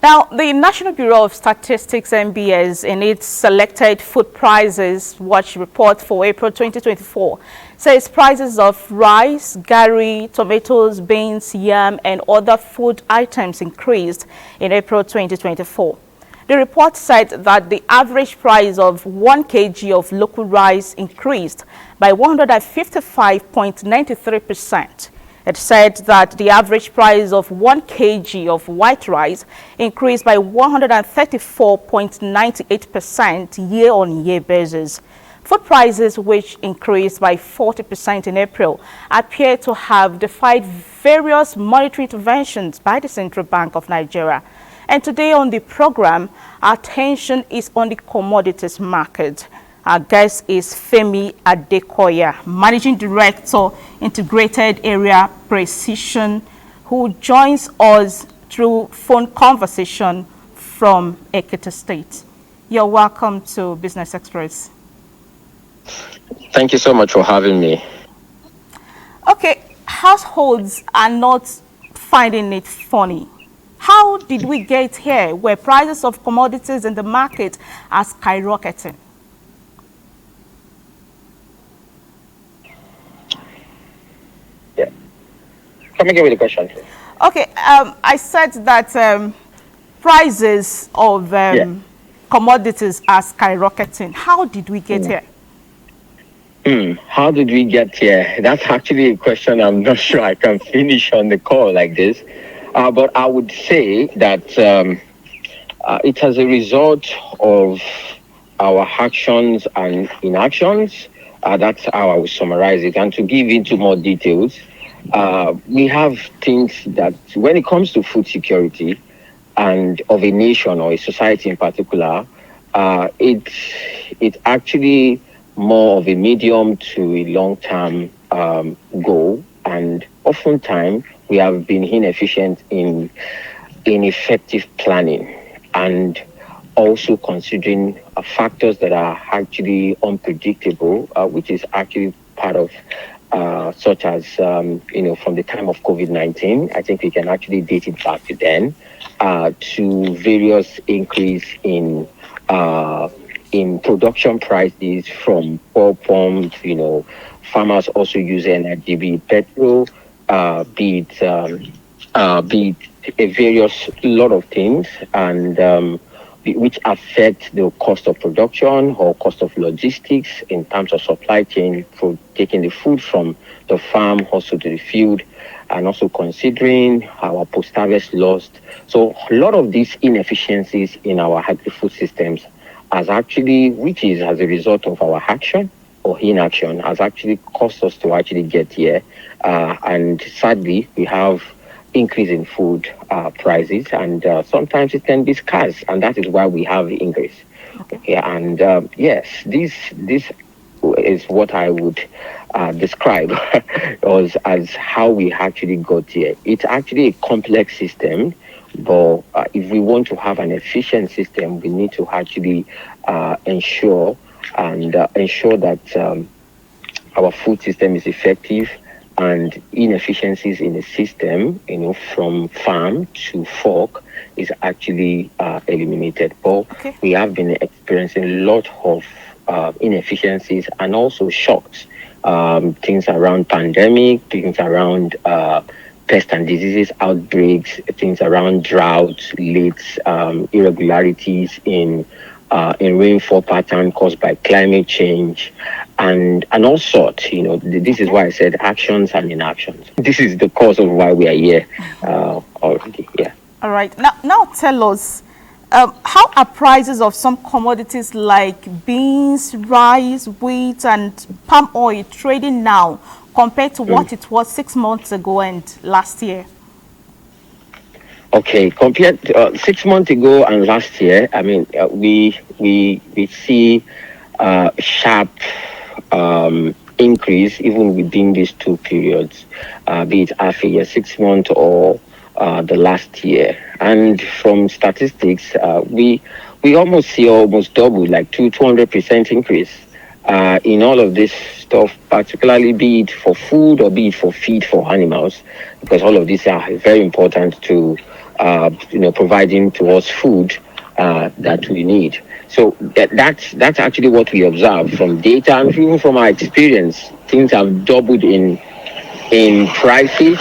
Now, the National Bureau of Statistics (NBS) in its selected food prices watch report for April 2024 says prices of rice, garri, tomatoes, beans, yam, and other food items increased in April 2024. The report said that the average price of 1 kg of local rice increased by 155.93%. It said that the average price of 1 kg of white rice increased by 134.98% year-on-year basis. Food prices, which increased by 40% in April, appear to have defied various monetary interventions by the Central Bank of Nigeria. And today on the program, our attention is on the commodities market. Our guest is Femi Adekoya, Managing Director, Integrated Area Precision, who joins us through phone conversation from Ekiti State. You're welcome to Business Express. Thank you so much for having me. Okay, households are not finding it funny. How did we get here where prices of commodities in the market are skyrocketing? Come again with the question. Okay, I said that prices of commodities are skyrocketing. How did we get here? How did we get here? That's actually a question I'm not sure I can finish on the call like this. But I would say that it's as a result of our actions and inactions. That's how I would summarize it. And to give into more details, we have things that when it comes to food security and of a nation or a society in particular, it's actually more of a medium to a long-term goal, and oftentimes we have been inefficient in effective planning and also considering factors that are actually unpredictable, which is actually part of such as, from the time of COVID-19, I think we can actually date it back to then, to various increase in production prices from oil pumps, farmers also use energy, be it petrol, be it a various lot of things, and which affect the cost of production or cost of logistics in terms of supply chain for taking the food from the farm also to the field, and also considering our post-harvest loss. So a lot of these inefficiencies in our agri-food systems has actually, which is as a result of our action or inaction, has actually caused us to actually get here. And sadly, we have increase in food prices, and sometimes it can be scarce, and that is why we have the increase. Okay. And yes, this is what I would describe as how we actually got here. It's actually a complex system, but if we want to have an efficient system, we need to actually ensure that our food system is effective, and inefficiencies in the system, from farm to fork, is actually eliminated. But we have been experiencing a lot of inefficiencies and also shocks, things around pandemic, things around pest and diseases outbreaks, things around droughts, late irregularities in rainfall pattern caused by climate change, and all sorts. This is why I said actions and inactions. This is the cause of why we are here already. Yeah. All right. Now tell us, how are prices of some commodities like beans, rice, wheat, and palm oil trading now compared to what it was 6 months ago and last year? Okay, compared 6 months ago and last year, I mean, we see sharp increase even within these two periods, be it half a year, 6 months, or the last year. And from statistics, we almost see almost double, like 200% increase in all of this stuff, particularly be it for food or be it for feed for animals, because all of these are very important to providing to us food that we need. So that's actually what we observe from data and even from our experience. Things have doubled in prices.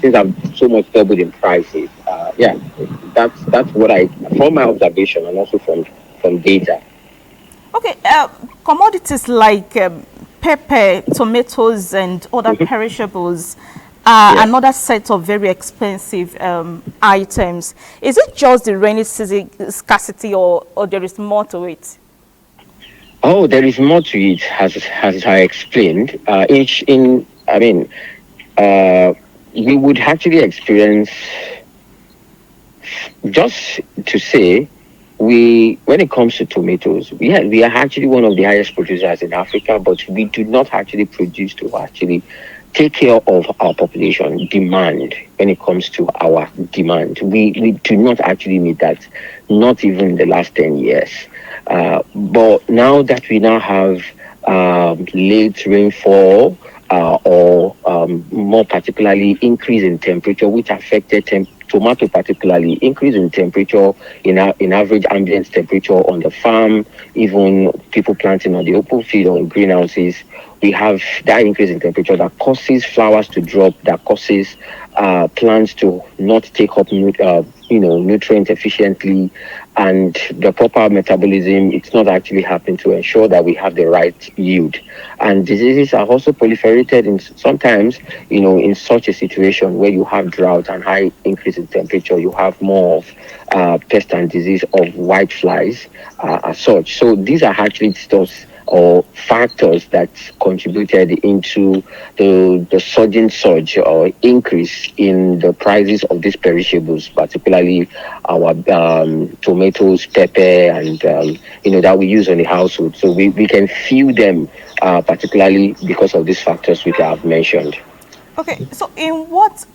Things have so much doubled in prices. Yeah, that's what I from my observation and also from data. Okay, commodities like pepper, tomatoes, and other perishables are Yeah. another set of very expensive items. Is it just the rainy season scarcity, or there is more to it? Oh, there is more to it, as I explained. I mean, uh, we would actually experience, just to say, we when it comes to tomatoes, we are actually one of the highest producers in Africa, but we do not actually produce to actually take care of our population demand. When it comes to our demand, we do not actually meet that, not even in the last 10 years. But now that we now have late rainfall, or more particularly increase in temperature, which affected tomato, particularly increase in temperature in average ambient temperature on the farm, even people planting on the open field or in greenhouses. We have that increase in temperature that causes flowers to drop, that causes plants to not take up nutrients efficiently, and the proper metabolism. It's not actually happening to ensure that we have the right yield. And diseases are also proliferated in sometimes, in such a situation where you have drought and high increase in temperature, you have more of pest and disease of white flies as such. So these are actually stuff or factors that contributed into the sudden surge or increase in the prices of these perishables, particularly our tomatoes, pepper, and that we use on the household. So we can feel them, particularly because of these factors which I have mentioned. Okay, so in what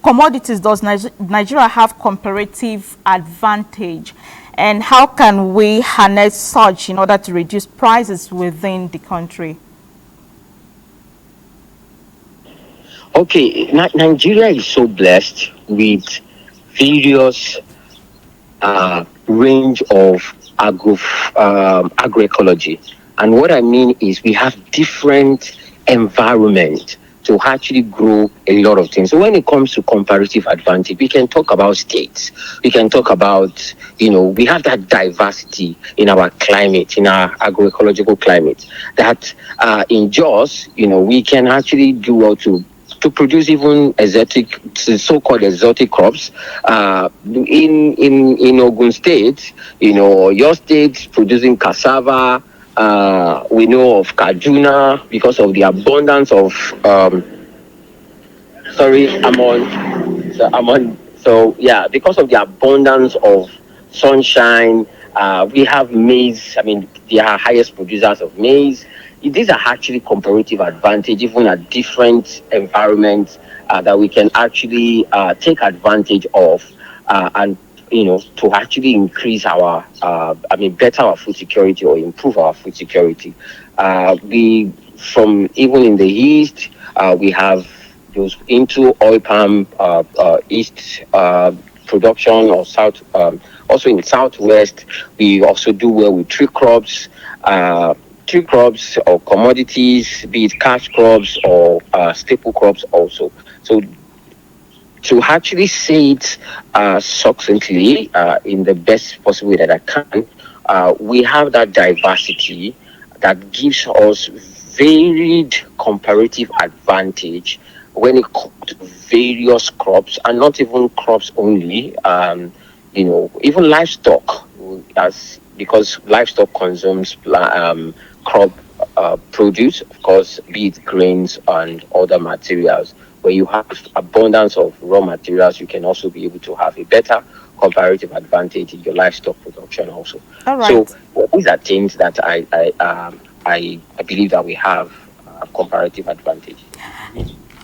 commodities does Nigeria have comparative advantage, and how can we harness such in order to reduce prices within the country? Okay, Nigeria is so blessed with various range of agroecology. And what I mean is we have different environment to actually grow a lot of things. So when it comes to comparative advantage, we can talk about states. We can talk about, we have that diversity in our climate, in our agroecological climate, that in Jos, we can actually do well to produce even exotic, so-called exotic crops. In Ogun State, your state producing cassava. We know of Kaduna because of the abundance of. Sorry, I'm on. So I'm on. So yeah, because of the abundance of sunshine, we have maize. I mean, they are highest producers of maize. These are actually comparative advantage, even at different environments, that we can actually take advantage of, and to actually increase our, better our food security or improve our food security. We from even in the east, we have those into oil palm east production or south. Also in southwest, we also do well with tree crops or commodities, be it cash crops or staple crops also. So to actually say it succinctly, in the best possible way that I can, we have that diversity that gives us varied comparative advantage when it comes to various crops, and not even crops only. Even livestock, as because livestock consumes crop produce, of course, be it grains and other materials. Where you have abundance of raw materials, you can also be able to have a better comparative advantage in your livestock production also. All So right. these are things that I believe that we have comparative advantage.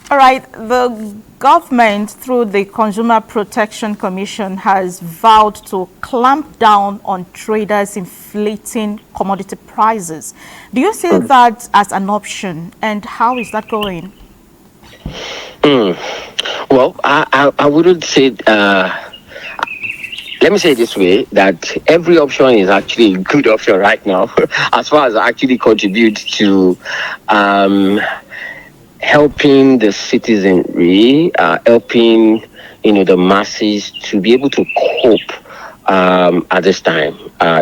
All right, the government, through the Consumer Protection Commission, has vowed to clamp down on traders inflating commodity prices. Do you see that as an option, and how is that going? Mm. Well, I wouldn't say. Let me say it this way: that every option is actually a good option right now, as far as actually contributes to um, helping the citizenry, helping the masses to be able to cope at this time.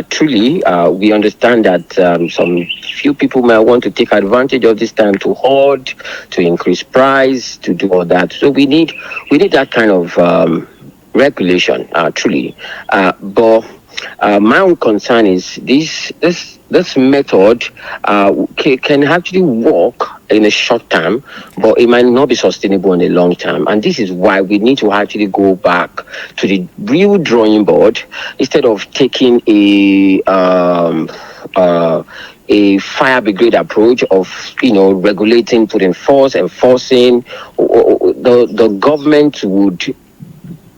Truly, we understand that some few people might want to take advantage of this time to hoard, to increase price, to do all that. So we need that kind of regulation. Truly, but my own concern is this method can actually work in a short term, but it might not be sustainable in the long term. And this is why we need to actually go back to the real drawing board instead of taking a fire brigade approach of regulating, putting force, enforcing. The government would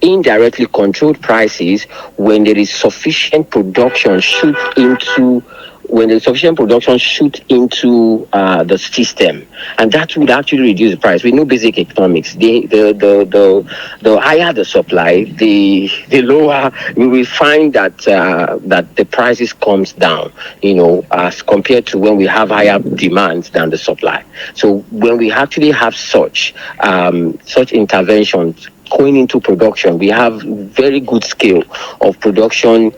indirectly controlled prices when there is sufficient production shoot into the system, and that would actually reduce the price. We know basic economics. The higher the supply, the lower we will find that the prices comes down. As compared to when we have higher demands than the supply. So when we actually have such interventions going into production, we have very good scale of production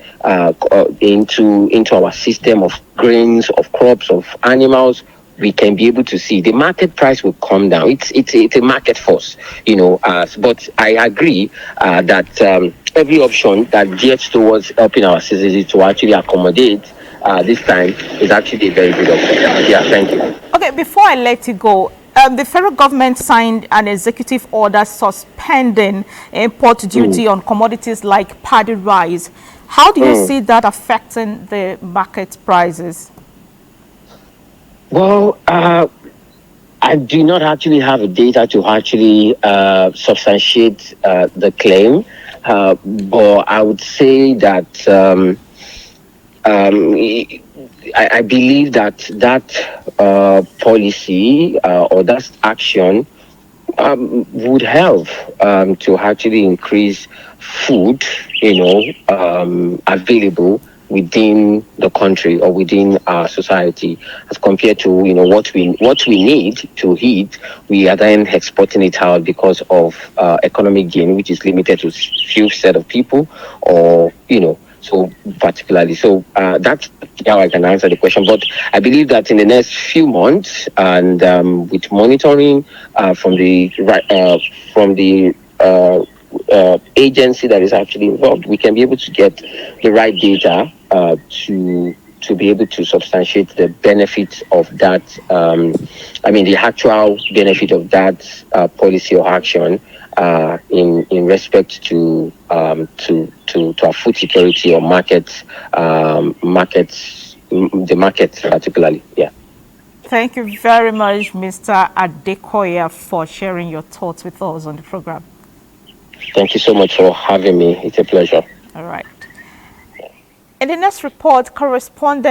into our system of grains, of crops, of animals. We can be able to see the market price will come down. It's a market force, but I agree that every option that gears towards helping our citizens to actually accommodate this time is actually a very good option. Yeah, thank you. Okay, before I let you go, the federal government signed an executive order suspending import duty on commodities like paddy rice. How do you see that affecting the market prices? Well, I do not actually have a data to actually substantiate the claim, but I would say that I believe that policy or that action would help to actually increase food, available within the country or within our society, as compared to what we need to eat. We are then exporting it out because of economic gain, which is limited to few set of people, or so particularly. So that's how I can answer the question. But I believe that in the next few months, and with monitoring from the agency that is actually involved, we can be able to get the right data to be able to substantiate the benefits of that. The actual benefit of that policy or action in respect to our food security or the markets particularly. Yeah. Thank you very much, Mr. Adekoya, for sharing your thoughts with us on the program. Thank you so much for having me. It's a pleasure. All right. In the next report, correspondent